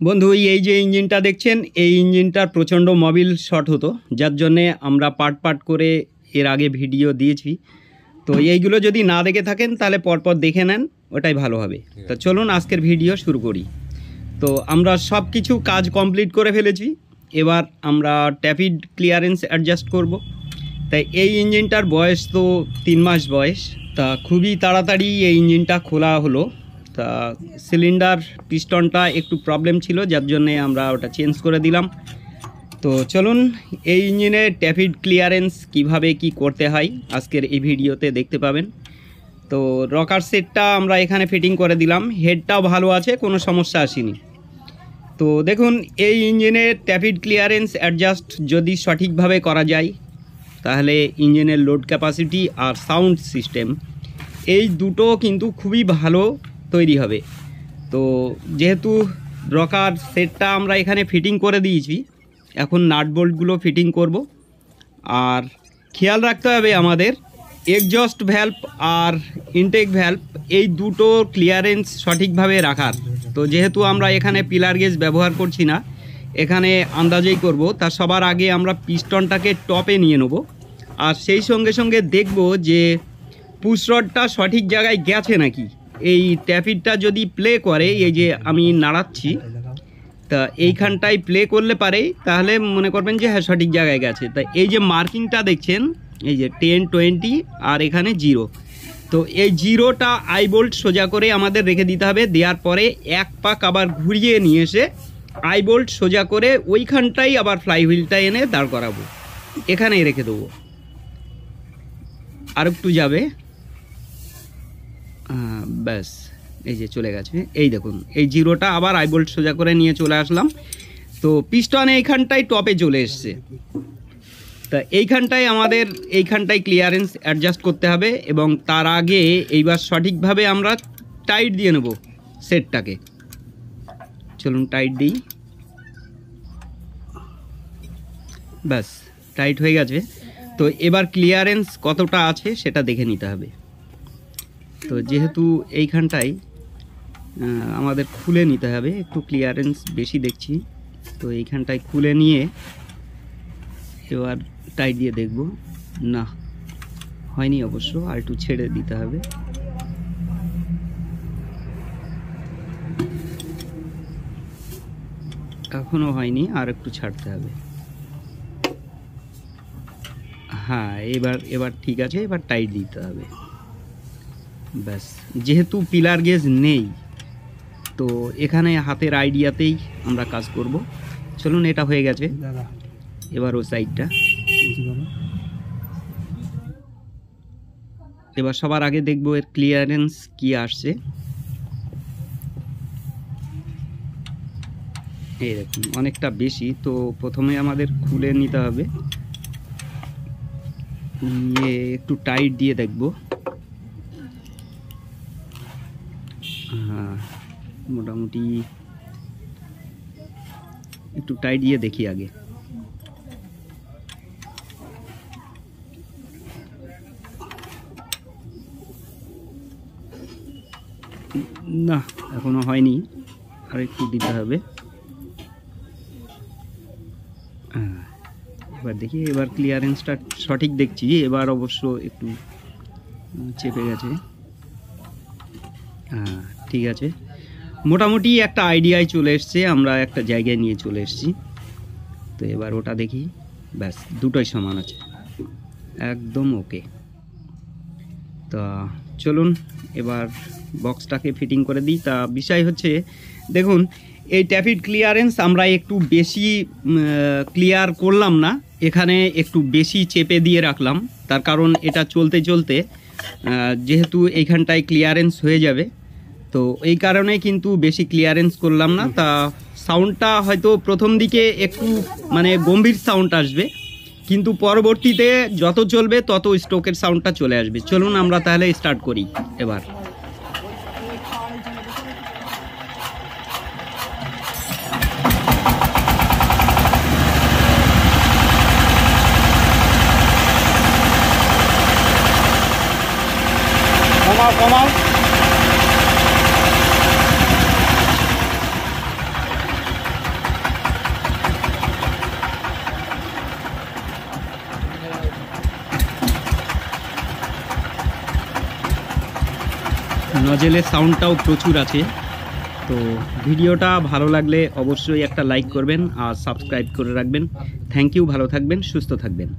বন্ধু এই যে ইঞ্জিনটা দেখছেন, এই ইঞ্জিনটার প্রচণ্ড মোবিল শর্ট হতো, যার জন্যে আমরা পার্ট করে এর আগে ভিডিও দিয়েছি। তো এইগুলো যদি না দেখে থাকেন তাহলে পরপর দেখে নেন, ওটাই ভালো হবে। তো চলুন আজকের ভিডিও শুরু করি। তো আমরা সব কিছু কাজ কমপ্লিট করে ফেলেছি, এবার আমরা ট্যাপিড ক্লিয়ারেন্স অ্যাডজাস্ট করব। তাই এই ইঞ্জিনটার বয়স তো 3 মাস বয়স। তা খুবই তাড়াতাড়ি এই ইঞ্জিনটা খোলা হলো। তা সিলিন্ডার পিস্টনটা একটু প্রবলেম ছিল, যার জন্যে আমরা ওটা চেঞ্জ করে দিলাম। তো চলুন এই ইঞ্জিনের ট্যাপিড ক্লিয়ারেন্স কিভাবে কি করতে হয় আজকের এই ভিডিওতে দেখতে পাবেন। তো রকার সেটটা আমরা এখানে ফিটিং করে দিলাম, হেডটাও ভালো আছে, কোনো সমস্যা আসেনি। তো দেখুন এই ইঞ্জিনের ট্যাপিড ক্লিয়ারেন্স অ্যাডজাস্ট যদি সঠিকভাবে করা যায় তাহলে ইঞ্জিনের লোড ক্যাপাসিটি আর সাউন্ড সিস্টেম এই দুটো কিন্তু খুবই ভালো তৈরি হবে। তো যেহেতু রকার সেটটা আমরা এখানে ফিটিং করে দিয়েছি, এখন নাট বোল্টগুলো ফিটিং করব। আর খেয়াল রাখতে হবে আমাদের এক্সজস্ট ভ্যালভ আর ইনটেক ভ্যালভ এই দুটো ক্লিয়ারেন্স সঠিকভাবে রাখার। তো যেহেতু আমরা এখানে পিলার গেজ ব্যবহার করছি না, এখানে আন্দাজেই করব। তার সবার আগে আমরা পিস্টনটাকে টপে নিয়ে নেব, আর সেই সঙ্গে সঙ্গে দেখব যে পুশ রডটা সঠিক জায়গায় গেছে নাকি। এই ট্যাপিডটা যদি প্লে করে, এই যে আমি নাড়াচ্ছি, তা এইখানটায় প্লে করলে পারে তাহলে মনে করবেন যে হ্যাঁ সঠিক জায়গায় গেছে। তা এই যে মার্কিংটা দেখছেন, এই যে 10, 20 আর এখানে 0, তো এই 0টা আই বোল্ট সোজা করে আমাদের রেখে দিতে হবে। দেওয়ার পরে এক পাক আবার ঘুরিয়ে নিয়ে এসে আই বোল্ট সোজা করে ওইখানটাই আবার ফ্লাই হুইলটা এনে দাঁড় করাবো, এখানেই রেখে দেবো। আর একটু যাবে, ব্যাস এই যে চলে গেছে। এই দেখুন এই 0টা আবার আই বোল্ট সোজা করে নিয়ে চলে আসলাম। তো পিস্টন এইখানটায় টপে চলে এসছে। তা এইখানটায় আমাদের এইখানটায় ক্লিয়ারেন্স অ্যাডজাস্ট করতে হবে, এবং তার আগে এইবার সঠিকভাবে আমরা টাইট দিয়ে নেব সেটটাকে। চলুন টাইট দিই, ব্যাস টাইট হয়ে গেছে। তো এবার ক্লিয়ারেন্স কতটা আছে সেটা দেখে নিতে হবে। তো যেহেতু এইখানটায় আমাদের খুলে নিতে হবে, একটু ক্লিয়ারেন্স বেশি দেখছি, তো এইখানটায় খুলে নিয়ে এবার টাইট দিয়ে দেখব। না হয়নি অবশ্য, আর একটু ছেড়ে দিতে হবে। এখনও হয়নি, আর একটু ছাড়তে হবে। হ্যাঁ এবার ঠিক আছে, এবার টাইট দিতে হবে। ব্যাস, যেহেতু পিলার গেজ নেই তো এখানে হাতের আইডিয়াতেই আমরা কাজ করব। চলুন এটা হয়ে গেছে, এবার ও সাইডটা। এবার সবার আগে দেখব এর ক্লিয়ারেন্স কি আসছে। এই দেখুন অনেকটা বেশি, তো প্রথমে আমাদের খুলে নিতে হবে, নিয়ে একটু টাইট দিয়ে দেখব। হ্যাঁ মোটামুটি একটু টাইট দিয়ে দেখি আগে। না এখনো হয়নি, আর একটু দিতে হবে। এবার দেখি, এবার ক্লিয়ারেন্সটা সঠিক দেখছি। এবার অবশ্য একটু চেপে গেছে। হ্যাঁ ঠিক আছে, মোটামুটি একটা আইডিয়ায় চলে এসছে, আমরা একটা জায়গায় নিয়ে চলে এসেছি। তো এবার ওটা দেখি, ব্যাস দুটোই সমান আছে, একদম ওকে। তা চলুন এবার বক্সটাকে ফিটিং করে দিই। তা বিষয় হচ্ছে দেখুন এই ট্যাপিড ক্লিয়ারেন্স আমরা একটু বেশি ক্লিয়ার করলাম না, এখানে একটু বেশি চেপে দিয়ে রাখলাম। তার কারণ এটা চলতে চলতে যেহেতু এইখানটায় ক্লিয়ারেন্স হয়ে যাবে, তো এই কারণে কিন্তু বেশি ক্লিয়ারেন্স করলাম না। তা সাউন্ডটা হয়তো প্রথম দিকে একটু মানে গম্ভীর সাউন্ড আসবে, কিন্তু পরবর্তীতে যত চলবে তত স্ট্রোকের সাউন্ডটা চলে আসবে। চলুন আমরা তাহলে স্টার্ট করি এবার। কমাও কমাও, নজেলের সাউন্ডটাও প্রচুর আছে। তো ভিডিওটা ভালো লাগলে অবশ্যই একটা লাইক করবেন আর সাবস্ক্রাইব করে রাখবেন। থ্যাংক ইউ, ভালো থাকবেন, সুস্থ থাকবেন।